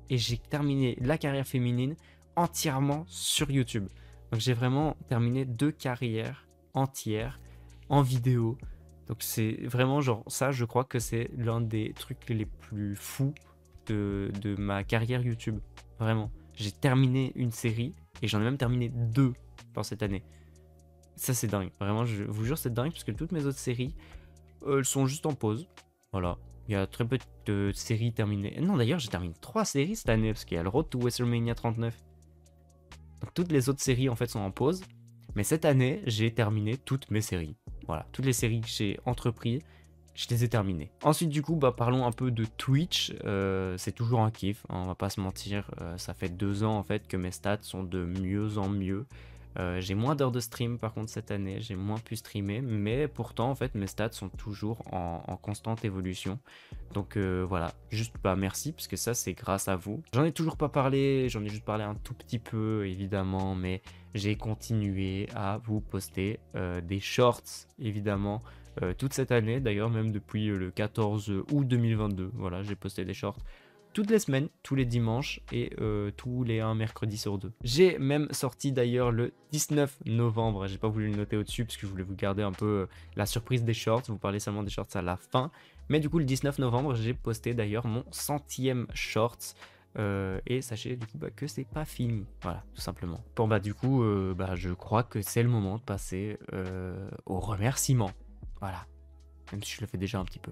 Et j'ai terminé la carrière féminine entièrement sur YouTube. Donc j'ai vraiment terminé 2 carrières entières en vidéo. Donc c'est vraiment genre ça, je crois que c'est l'un des trucs les plus fous de ma carrière YouTube. Vraiment. J'ai terminé une série et j'en ai même terminé 2 dans cette année. Ça c'est dingue. Vraiment, je vous jure, c'est dingue parce que toutes mes autres séries, elles sont juste en pause. Voilà. Il y a très peu de séries terminées. Non, d'ailleurs, j'ai terminé 3 séries cette année parce qu'il y a le Road to WrestleMania 39. Donc, toutes les autres séries, en fait, sont en pause. Mais cette année, j'ai terminé toutes mes séries. Voilà. Toutes les séries que j'ai entreprises, je les ai terminées. Ensuite, du coup, parlons un peu de Twitch. C'est toujours un kiff, hein, on va pas se mentir. Ça fait 2 ans, en fait, que mes stats sont de mieux en mieux. J'ai moins d'heures de stream par contre cette année, j'ai moins pu streamer, mais pourtant en fait mes stats sont toujours en constante évolution. Donc voilà, juste merci parce que ça c'est grâce à vous. J'en ai toujours pas parlé, j'en ai juste parlé un tout petit peu évidemment, mais j'ai continué à vous poster des shorts évidemment toute cette année, d'ailleurs même depuis le 14 août 2022, voilà j'ai posté des shorts toutes les semaines, tous les dimanches et tous les 1 mercredi sur 2. J'ai même sorti d'ailleurs le 19 novembre, j'ai pas voulu le noter au-dessus parce que je voulais vous garder un peu la surprise des shorts, vous parlez seulement des shorts à la fin. Mais du coup le 19 novembre j'ai posté d'ailleurs mon 100e shorts. Et sachez du coup que c'est pas fini, voilà tout simplement. Bon du coup je crois que c'est le moment de passer au remerciement, voilà, même si je le fais déjà un petit peu.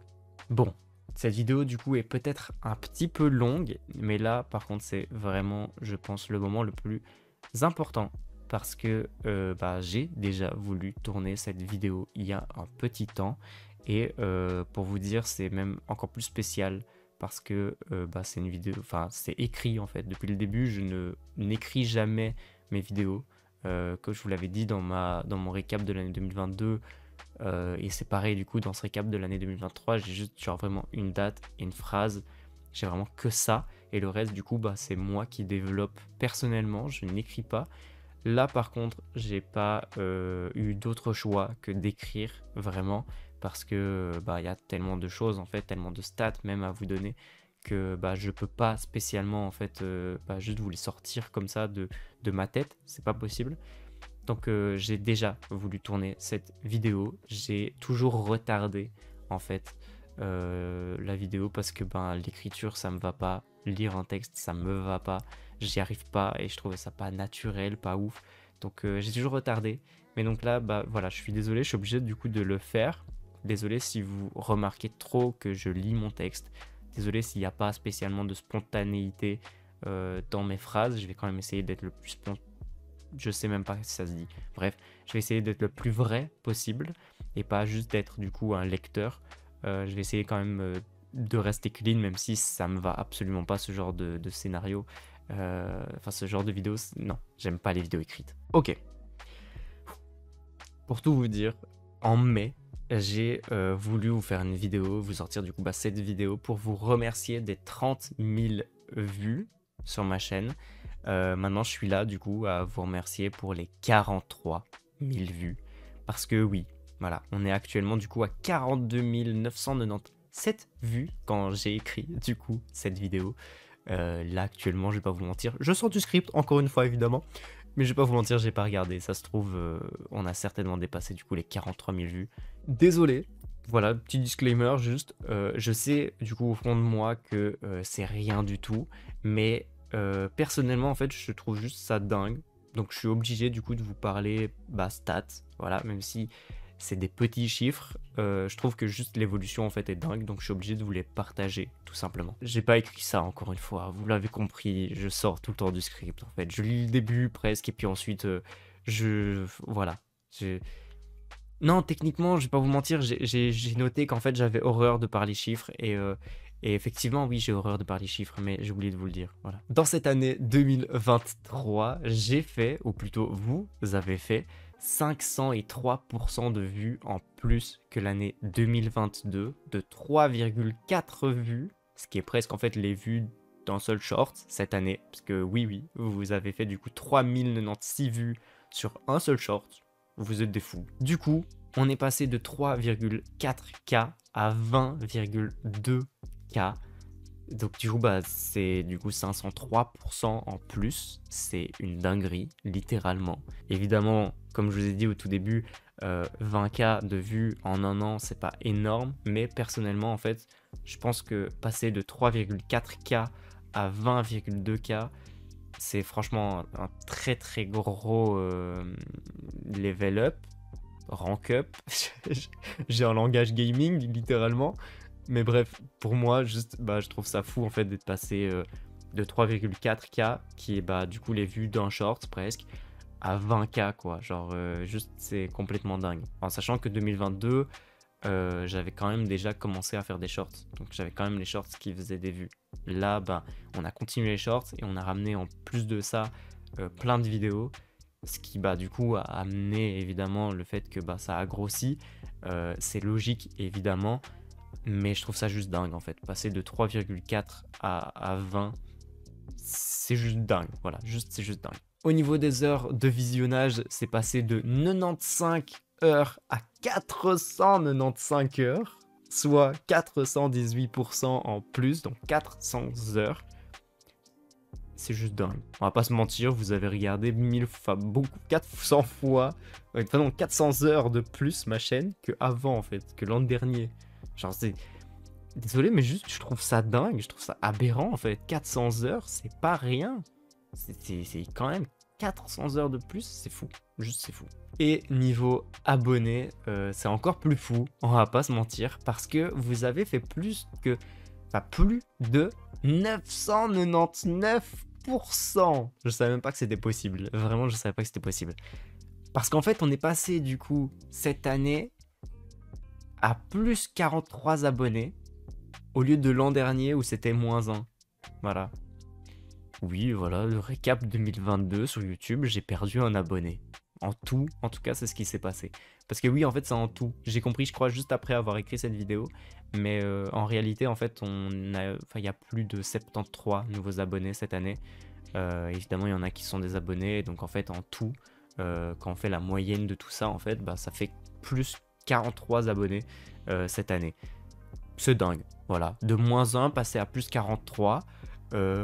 Bon. Cette vidéo du coup est peut-être un petit peu longue, mais là par contre c'est vraiment, je pense, le moment le plus important parce que bah, j'ai déjà voulu tourner cette vidéo il y a un petit temps et pour vous dire c'est même encore plus spécial parce que bah, c'est une vidéo, enfin c'est écrit en fait. Depuis le début je n'écris jamais mes vidéos. Comme je vous l'avais dit dans mon récap de l'année 2022, et c'est pareil du coup dans ce récap de l'année 2023, j'ai juste genre vraiment une date et une phrase, j'ai vraiment que ça, et le reste du coup bah, c'est moi qui développe personnellement, je n'écris pas. Là par contre j'ai pas eu d'autre choix que d'écrire vraiment, parce que bah, y a tellement de choses en fait, tellement de stats même à vous donner, que bah, je peux pas spécialement en fait bah, juste vous les sortir comme ça de ma tête, c'est pas possible. Donc j'ai déjà voulu tourner cette vidéo, j'ai toujours retardé en fait la vidéo parce que ben, l'écriture ça me va pas, lire un texte ça me va pas, j'y arrive pas et je trouvais ça pas naturel, pas ouf. Donc j'ai toujours retardé, mais donc là bah voilà, je suis désolé, je suis obligé du coup de le faire. Désolé si vous remarquez trop que je lis mon texte, désolé s'il n'y a pas spécialement de spontanéité dans mes phrases, je vais quand même essayer d'être le plus spontané. Je sais même pas si ça se dit. Bref, je vais essayer d'être le plus vrai possible et pas juste d'être du coup un lecteur. Je vais essayer quand même de rester clean, même si ça me va absolument pas ce genre de scénario. Enfin, ce genre de vidéo, non, j'aime pas les vidéos écrites. Ok. Pour tout vous dire, en mai, j'ai voulu vous faire une vidéo, vous sortir du coup bah, cette vidéo pour vous remercier des 30 000 vues sur ma chaîne. Maintenant je suis là du coup à vous remercier pour les 43 000 vues, parce que oui, voilà, on est actuellement du coup à 42 997 vues quand j'ai écrit du coup cette vidéo. Là actuellement, je vais pas vous mentir, je sors du script encore une fois évidemment, mais je vais pas vous mentir, j'ai pas regardé, ça se trouve on a certainement dépassé du coup les 43 000 vues. Désolé. Voilà, petit disclaimer juste, je sais du coup au fond de moi que c'est rien du tout, mais personnellement en fait je trouve juste ça dingue, donc je suis obligé du coup de vous parler bah, stats, voilà, même si c'est des petits chiffres, je trouve que juste l'évolution en fait est dingue, donc je suis obligé de vous les partager tout simplement. J'ai pas écrit ça encore une fois, vous l'avez compris, je sors tout le temps du script en fait, je lis le début presque et puis ensuite voilà. Non, techniquement, je vais pas vous mentir, j'ai noté qu'en fait j'avais horreur de parler chiffres et effectivement, oui, j'ai horreur de parler chiffres, mais j'ai oublié de vous le dire. Voilà. Dans cette année 2023, j'ai fait, ou plutôt vous avez fait, 503% de vues en plus que l'année 2022, de 3,4 vues, ce qui est presque en fait les vues d'un seul short cette année, parce que oui, vous avez fait du coup 3096 vues sur un seul short. Vous êtes des fous. Du coup, on est passé de 3,4K à 20,2K. Donc du coup, bah, c'est du coup 503% en plus. C'est une dinguerie, littéralement. Évidemment, comme je vous ai dit au tout début, 20K de vues en un an, c'est pas énorme. Mais personnellement, en fait, je pense que passer de 3,4K à 20,2K, c'est franchement un très très gros level up, rank up. J'ai un langage gaming littéralement, mais bref, pour moi juste bah, je trouve ça fou en fait d'être passé de 3,4K qui est bah du coup les vues d'un short presque à 20K quoi, genre juste c'est complètement dingue. En sachant que 2022 j'avais quand même déjà commencé à faire des shorts, donc j'avais quand même les shorts qui faisaient des vues. Là bah on a continué les shorts et on a ramené en plus de ça plein de vidéos, ce qui bah du coup a amené évidemment le fait que bah ça a grossi. C'est logique évidemment, mais je trouve ça juste dingue en fait, passer de 3,4 à 20, c'est juste dingue, voilà, c'est juste dingue. Au niveau des heures de visionnage, c'est passé de 95 heures à 495 heures, soit 418% en plus, donc 400 heures. C'est juste dingue. On va pas se mentir, vous avez regardé 400 fois, pardon, 400 heures de plus ma chaîne que avant en fait, que l'an dernier. Genre c'est... Désolé, mais juste je trouve ça dingue, je trouve ça aberrant en fait. 400 heures, c'est pas rien. C'est quand même 400 heures de plus, c'est fou. Juste c'est fou. Et niveau abonnés, c'est encore plus fou, on va pas se mentir, parce que vous avez fait plus de 999%. Je savais même pas que c'était possible. Vraiment, je savais pas que c'était possible. Parce qu'en fait, on est passé du coup cette année à plus 43 abonnés au lieu de l'an dernier où c'était moins 1. Voilà. Oui, voilà, le récap 2022 sur YouTube, j'ai perdu un abonné. En tout cas, c'est ce qui s'est passé. Parce que oui, en fait, c'est en tout. J'ai compris, je crois, juste après avoir écrit cette vidéo. Mais en réalité, en fait, il y a plus de 73 nouveaux abonnés cette année. Évidemment, il y en a qui sont des abonnés. Donc, en fait, en tout, quand on fait la moyenne de tout ça, en fait, bah, ça fait plus 43 abonnés cette année. C'est dingue. Voilà. De moins 1 passer à plus 43.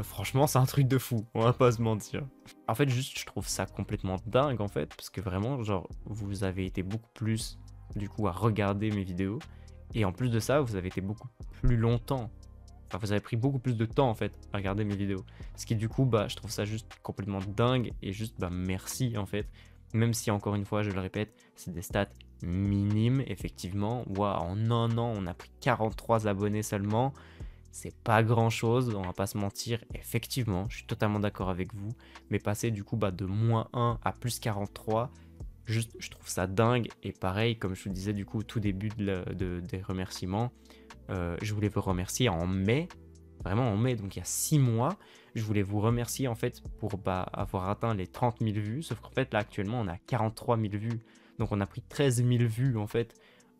Franchement, c'est un truc de fou, on va pas se mentir. En fait, juste, je trouve ça complètement dingue, en fait, parce que vraiment, genre, vous avez été beaucoup plus, du coup, à regarder mes vidéos, et en plus de ça, vous avez été beaucoup plus longtemps. Enfin, vous avez pris beaucoup plus de temps, en fait, à regarder mes vidéos. Ce qui, du coup, bah, je trouve ça juste complètement dingue, et juste, bah, merci, en fait. Même si, encore une fois, je le répète, c'est des stats minimes, effectivement. Waouh, en un an, on a pris 43 abonnés seulement. C'est pas grand chose, on va pas se mentir, effectivement, je suis totalement d'accord avec vous, mais passer du coup de moins 1 à plus 43, juste je trouve ça dingue, et pareil, comme je vous disais du coup au tout début des remerciements, je voulais vous remercier en mai, vraiment en mai, donc il y a 6 mois, je voulais vous remercier en fait pour avoir atteint les 30 000 vues, sauf qu'en fait là actuellement on a 43 000 vues, donc on a pris 13 000 vues en fait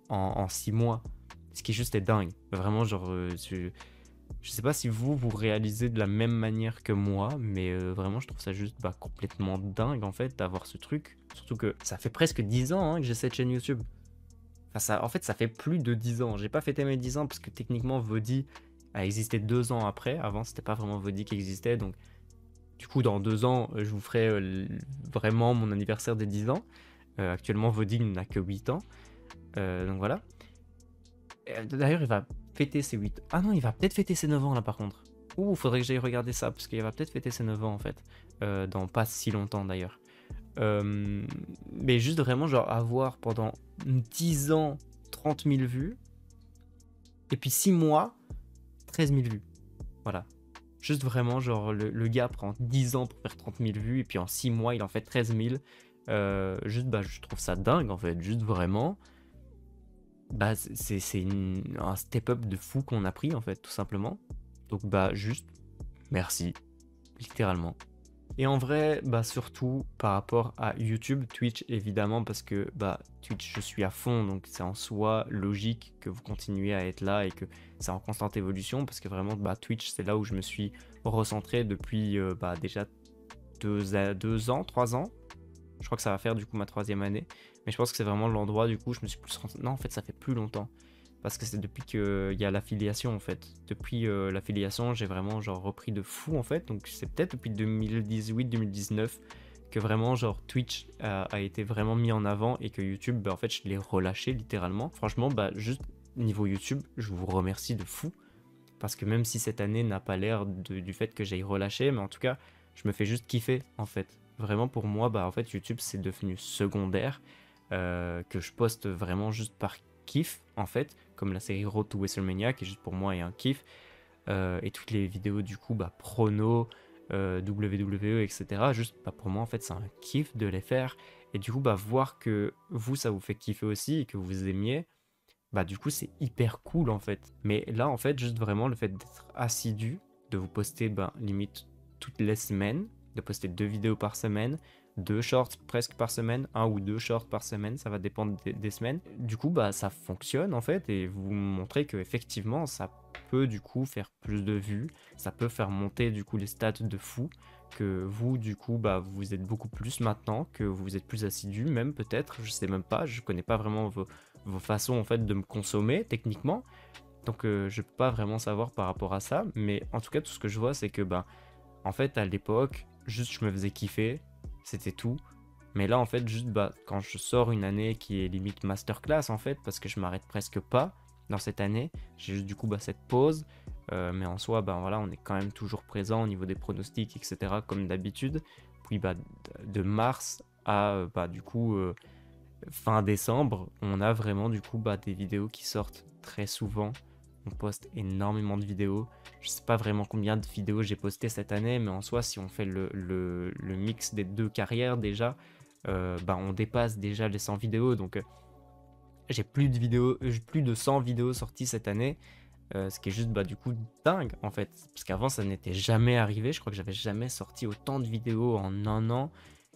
en 6 mois, ce qui juste est dingue, vraiment genre... Je sais pas si vous réalisez de la même manière que moi, mais vraiment je trouve ça juste complètement dingue en fait d'avoir ce truc. Surtout que ça fait presque 10 ans que j'ai cette chaîne YouTube. Enfin, en fait ça fait plus de 10 ans. J'ai pas fêté mes 10 ans parce que techniquement Vodi a existé 2 ans après. Avant c'était pas vraiment Vodi qui existait. Donc du coup dans 2 ans je vous ferai vraiment mon anniversaire des 10 ans. Actuellement Vodi n'a que 8 ans. Donc voilà. D'ailleurs il va fêter ses 8... Ah non, il va peut-être fêter ses 9 ans là par contre. Ouh, faudrait que j'aille regarder ça, parce qu'il va peut-être fêter ses 9 ans en fait. Dans pas si longtemps d'ailleurs. Mais juste vraiment genre avoir pendant 10 ans 30 000 vues. Et puis 6 mois, 13 000 vues. Voilà. Juste vraiment genre le gars prend 10 ans pour faire 30 000 vues. Et puis en 6 mois il en fait 13 000. Juste je trouve ça dingue en fait. Juste vraiment... c'est un step-up de fou qu'on a pris en fait, tout simplement. Donc juste merci, littéralement. Et en vrai, surtout par rapport à YouTube, Twitch évidemment, parce que Twitch je suis à fond, donc c'est en soi logique que vous continuez à être là et que c'est en constante évolution, parce que vraiment Twitch c'est là où je me suis recentré depuis déjà 2 ans, 3 ans. Je crois que ça va faire du coup ma 3e année. Mais je pense que c'est vraiment l'endroit du coup je me suis plus rentré... Non en fait ça fait plus longtemps. Parce que c'est depuis qu'il y a l'affiliation en fait. Depuis l'affiliation j'ai vraiment genre repris de fou en fait. Donc c'est peut-être depuis 2018-2019 que vraiment genre Twitch a été vraiment mis en avant. Et que YouTube en fait je l'ai relâché littéralement. Franchement juste niveau YouTube je vous remercie de fou. Parce que même si cette année n'a pas l'air du fait que j'aille relâcher. Mais en tout cas je me fais juste kiffer en fait. Vraiment pour moi en fait YouTube c'est devenu secondaire. Que je poste vraiment juste par kiff en fait, comme la série Road to WrestleMania qui juste pour moi est un kiff, et toutes les vidéos du coup prono, WWE etc, juste pour moi en fait c'est un kiff de les faire, et du coup voir que vous ça vous fait kiffer aussi et que vous aimiez, du coup c'est hyper cool en fait. Mais là en fait juste vraiment le fait d'être assidu, de vous poster limite toutes les semaines, de poster 2 vidéos par semaine, 2 shorts presque par semaine, 1 ou 2 shorts par semaine, ça va dépendre des semaines. Du coup, ça fonctionne en fait, et vous montrez que effectivement, ça peut du coup faire plus de vues, ça peut faire monter du coup les stats de fou, que vous du coup, vous êtes beaucoup plus maintenant, que vous êtes plus assidu même peut-être, je sais même pas, je connais pas vraiment vos façons en fait de me consommer techniquement, donc je peux pas vraiment savoir par rapport à ça, mais en tout cas tout ce que je vois c'est que en fait à l'époque, juste je me faisais kiffer. C'était tout. Mais là en fait juste quand je sors une année qui est limite masterclass en fait, parce que je m'arrête presque pas dans cette année, j'ai juste du coup cette pause, mais en soi voilà, on est quand même toujours présent au niveau des pronostics etc comme d'habitude. Puis de mars à du coup fin décembre, on a vraiment du coup des vidéos qui sortent très souvent. On poste énormément de vidéos. Je sais pas vraiment combien de vidéos j'ai posté cette année, mais en soi, si on fait le mix des deux carrières déjà, on dépasse déjà les 100 vidéos. Donc j'ai plus de 100 vidéos sorties cette année. Ce qui est juste du coup dingue en fait. Parce qu'avant ça n'était jamais arrivé. Je crois que j'avais jamais sorti autant de vidéos en un an.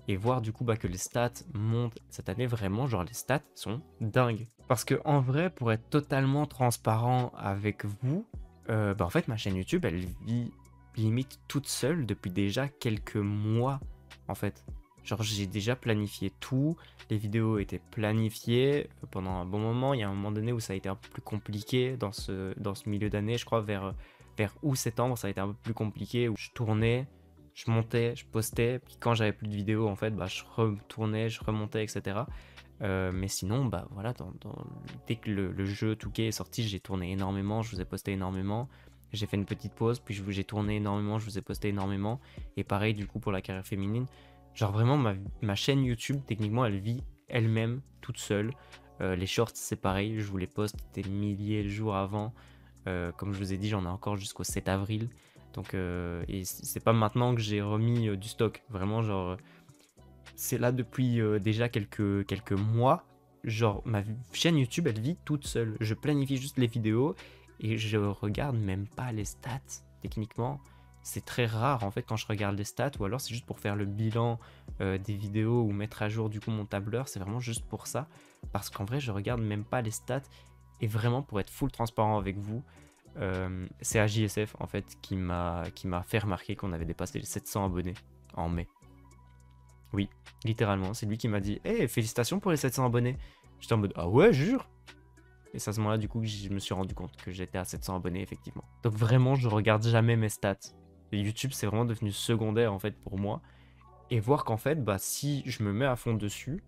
Et voir du coup que les stats montent cette année, vraiment, genre les stats sont dingues. Parce que en vrai, pour être totalement transparent avec vous, en fait ma chaîne YouTube elle vit limite toute seule depuis déjà quelques mois en fait. Genre j'ai déjà planifié tout, les vidéos étaient planifiées pendant un bon moment. Il y a un moment donné où ça a été un peu plus compliqué dans ce milieu d'année, je crois vers août-septembre ça a été un peu plus compliqué où je tournais, je montais, je postais, puis quand j'avais plus de vidéos en fait je retournais, je remontais, etc. Mais sinon voilà, dès que le jeu 2K est sorti, j'ai tourné énormément, je vous ai posté énormément. J'ai fait une petite pause, puis j'ai tourné énormément, je vous ai posté énormément. Et pareil du coup pour la carrière féminine. Genre vraiment ma chaîne YouTube techniquement elle vit elle-même toute seule. Les shorts c'est pareil, je vous les poste des milliers de jours avant. Comme je vous ai dit, j'en ai encore jusqu'au 7 avril. Donc et c'est pas maintenant que j'ai remis du stock. Vraiment genre c'est là depuis déjà quelques mois. Genre ma chaîne YouTube elle vit toute seule. Je planifie juste les vidéos et je regarde même pas les stats techniquement. C'est très rare en fait quand je regarde les stats, ou alors c'est juste pour faire le bilan des vidéos ou mettre à jour du coup mon tableur. C'est vraiment juste pour ça, parce qu'en vrai je regarde même pas les stats. Et vraiment pour être full transparent avec vous, c'est AJSF en fait qui m'a fait remarquer qu'on avait dépassé les 700 abonnés en mai. Oui, littéralement, c'est lui qui m'a dit « Hey, félicitations pour les 700 abonnés !» J'étais en mode « Ah ouais, jure !» Et c'est à ce moment-là du coup que je me suis rendu compte que j'étais à 700 abonnés effectivement. Donc vraiment je regarde jamais mes stats. Et YouTube c'est vraiment devenu secondaire en fait pour moi. Et voir qu'en fait si je me mets à fond dessus,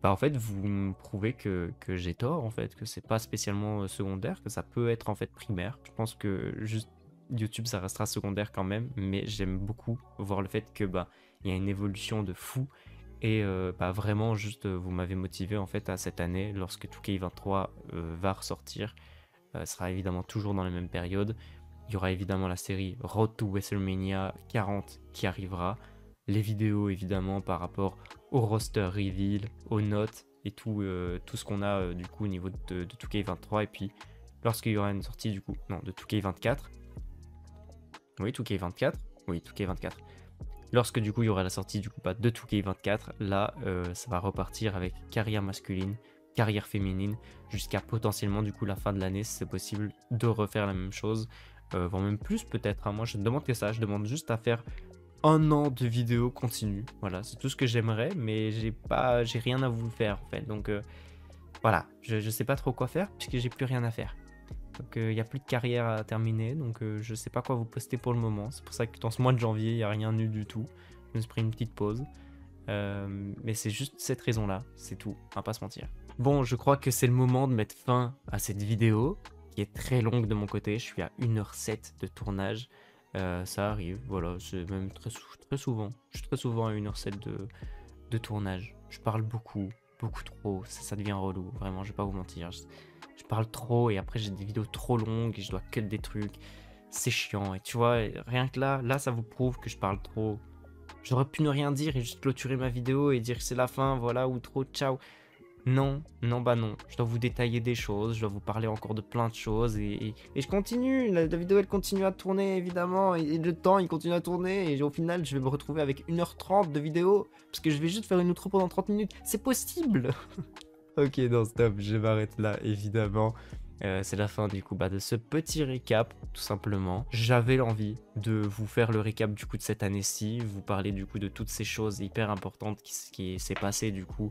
en fait vous me prouvez que j'ai tort en fait, que c'est pas spécialement secondaire, que ça peut être en fait primaire. Je pense que juste YouTube ça restera secondaire quand même, mais j'aime beaucoup voir le fait que il y a une évolution de fou. Et vraiment juste vous m'avez motivé en fait à cette année lorsque 2K23 va ressortir. Sera évidemment toujours dans la même période. Il y aura évidemment la série Road to WrestleMania 40 qui arrivera. Les vidéos évidemment par rapport au roster reveal, aux notes et tout ce qu'on a du coup au niveau de 2K23. Et puis lorsqu'il y aura une sortie du coup, non, de 2K24. Oui, 2K24. Oui, 2K24. Lorsque du coup il y aura la sortie du coup de 2K24, là ça va repartir avec carrière masculine, carrière féminine, jusqu'à potentiellement du coup la fin de l'année si c'est possible de refaire la même chose, voire même plus peut-être. Moi je ne demande que ça, je demande juste à faire un an de vidéos continues. Voilà, c'est tout ce que j'aimerais, mais j'ai rien à vous faire en fait. Donc voilà, je sais pas trop quoi faire puisque j'ai plus rien à faire. Donc il n'y a plus de carrière à terminer, donc je sais pas quoi vous poster pour le moment. C'est pour ça que dans ce mois de janvier, il n'y a rien eu du tout. Je me suis pris une petite pause. Mais c'est juste cette raison-là, c'est tout, on va pas se mentir. Bon, je crois que c'est le moment de mettre fin à cette vidéo, qui est très longue de mon côté. Je suis à 1h07 de tournage. Ça arrive, voilà, c'est même très souvent. Je suis très souvent à 1h07 de tournage. Je parle beaucoup trop, ça devient relou, vraiment, je vais pas vous mentir. Je parle trop et après j'ai des vidéos trop longues et je dois cut des trucs. C'est chiant et tu vois, rien que là ça vous prouve que je parle trop. J'aurais pu ne rien dire et juste clôturer ma vidéo et dire que c'est la fin, voilà, ou trop, ciao. Non, non. Je dois vous détailler des choses, je dois vous parler encore de plein de choses et je continue. La vidéo elle continue à tourner évidemment et le temps il continue à tourner et au final je vais me retrouver avec 1h30 de vidéo parce que je vais juste faire une outro pendant 30 minutes. C'est possible. Ok, non, stop, je m'arrête là, évidemment. C'est la fin du coup de ce petit récap, tout simplement. J'avais l'envie de vous faire le récap du coup de cette année-ci, vous parler du coup de toutes ces choses hyper importantes qui s'est passé du coup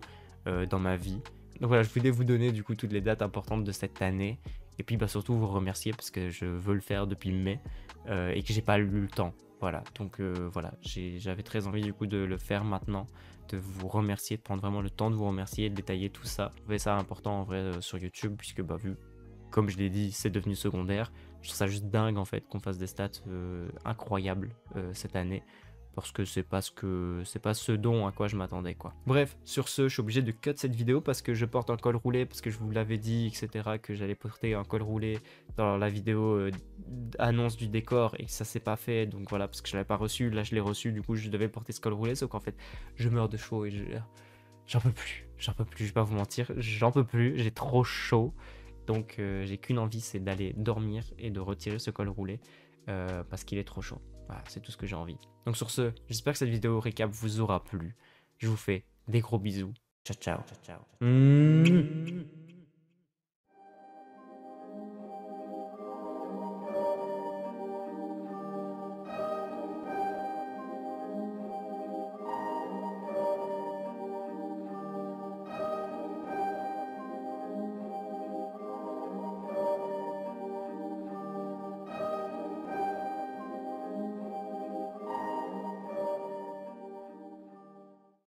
dans ma vie. Donc voilà, je voulais vous donner du coup toutes les dates importantes de cette année. Et puis surtout vous remercier parce que je veux le faire depuis mai et que j'ai pas eu le temps. Voilà, donc voilà, j'avais très envie du coup de le faire maintenant, de vous remercier, de prendre vraiment le temps de vous remercier, de détailler tout ça. Je trouvais ça important en vrai sur YouTube puisque vu, comme je l'ai dit, c'est devenu secondaire. Je trouve ça juste dingue en fait qu'on fasse des stats incroyables cette année. parce que c'est pas ce dont à quoi je m'attendais quoi. Bref, sur ce, je suis obligé de cut cette vidéo parce que je porte un col roulé, parce que je vous l'avais dit, etc., que j'allais porter un col roulé dans la vidéo annonce du décor et que ça s'est pas fait, donc voilà, parce que je l'avais pas reçu, là je l'ai reçu, du coup je devais porter ce col roulé, sauf qu'en fait je meurs de chaud et j'en peux plus, je vais pas vous mentir, j'en peux plus, j'ai trop chaud, donc j'ai qu'une envie, c'est d'aller dormir et de retirer ce col roulé parce qu'il est trop chaud. Voilà, c'est tout ce que j'ai envie. Donc sur ce, j'espère que cette vidéo récap vous aura plu. Je vous fais des gros bisous. Ciao, ciao. Ciao, ciao.